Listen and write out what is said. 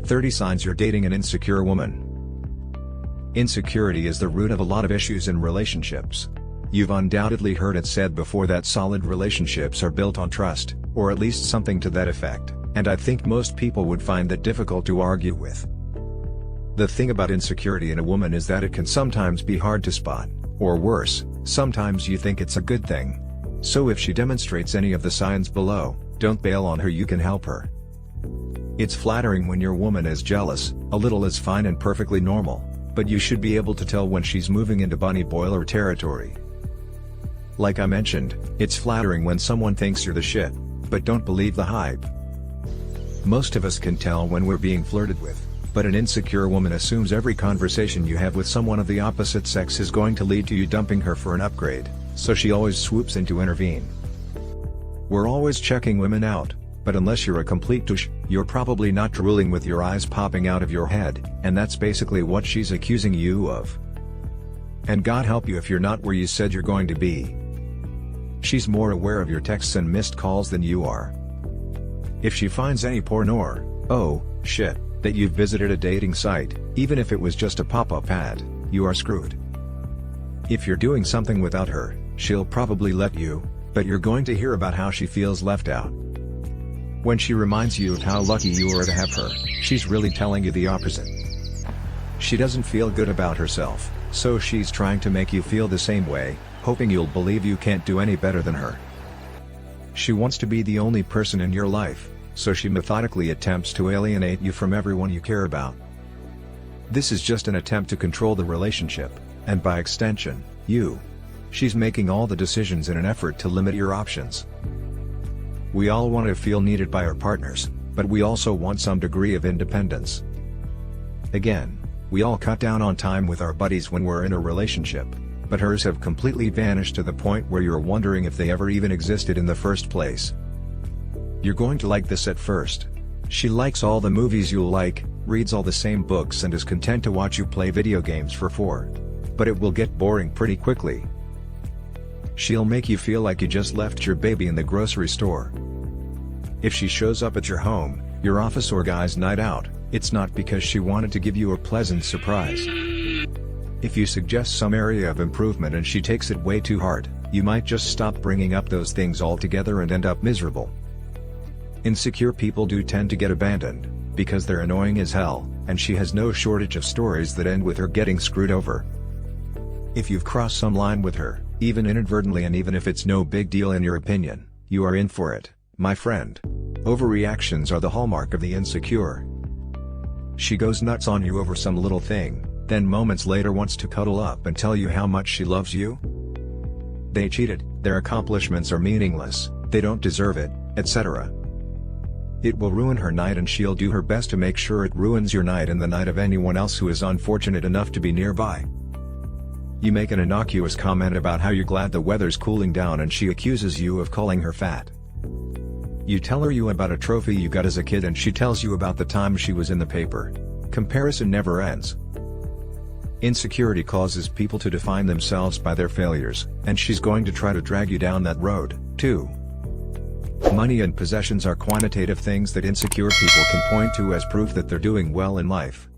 30 Signs you're dating an insecure woman. Insecurity is the root of a lot of issues in relationships. You've undoubtedly heard it said before that solid relationships are built on trust, or at least something to that effect, and I think most people would find that difficult to argue with. The thing about insecurity in a woman is that it can sometimes be hard to spot, or worse, sometimes you think it's a good thing. So if she demonstrates any of the signs below, don't bail on her, you can help her. It's flattering when your woman is jealous, a little is fine and perfectly normal, but you should be able to tell when she's moving into bunny boiler territory. Like I mentioned, it's flattering when someone thinks you're the shit, but don't believe the hype. Most of us can tell when we're being flirted with, but an insecure woman assumes every conversation you have with someone of the opposite sex is going to lead to you dumping her for an upgrade, so she always swoops in to intervene. We're always checking women out, but unless you're a complete douche, you're probably not drooling with your eyes popping out of your head, and that's basically what she's accusing you of. And God help you if you're not where you said you're going to be. She's more aware of your texts and missed calls than you are. If she finds any porn or, oh, shit, that you've visited a dating site, even if it was just a pop-up ad, you are screwed. If you're doing something without her, she'll probably let you, but you're going to hear about how she feels left out. When she reminds you of how lucky you are to have her, she's really telling you the opposite. She doesn't feel good about herself, so she's trying to make you feel the same way, hoping you'll believe you can't do any better than her. She wants to be the only person in your life, so she methodically attempts to alienate you from everyone you care about. This is just an attempt to control the relationship, and by extension, you. She's making all the decisions in an effort to limit your options. We all want to feel needed by our partners, but we also want some degree of independence. Again, we all cut down on time with our buddies when we're in a relationship, but hers have completely vanished to the point where you're wondering if they ever even existed in the first place. You're going to like this at first. She likes all the movies you'll like, reads all the same books and is content to watch you play video games for 4. But it will get boring pretty quickly. She'll make you feel like you just left your baby in the grocery store. If she shows up at your home, your office or guy's night out, it's not because she wanted to give you a pleasant surprise. If you suggest some area of improvement and she takes it way too hard, you might just stop bringing up those things altogether and end up miserable. Insecure people do tend to get abandoned, because they're annoying as hell, and she has no shortage of stories that end with her getting screwed over. If you've crossed some line with her, even inadvertently and even if it's no big deal in your opinion, you are in for it, my friend. Overreactions are the hallmark of the insecure. She goes nuts on you over some little thing, then moments later wants to cuddle up and tell you how much she loves you. They cheated, their accomplishments are meaningless, they don't deserve it, etc. It will ruin her night and she'll do her best to make sure it ruins your night and the night of anyone else who is unfortunate enough to be nearby. You make an innocuous comment about how you're glad the weather's cooling down and she accuses you of calling her fat. You tell her about a trophy you got as a kid and she tells you about the time she was in the paper. Comparison never ends. Insecurity causes people to define themselves by their failures, and she's going to try to drag you down that road, too. Money and possessions are quantitative things that insecure people can point to as proof that they're doing well in life.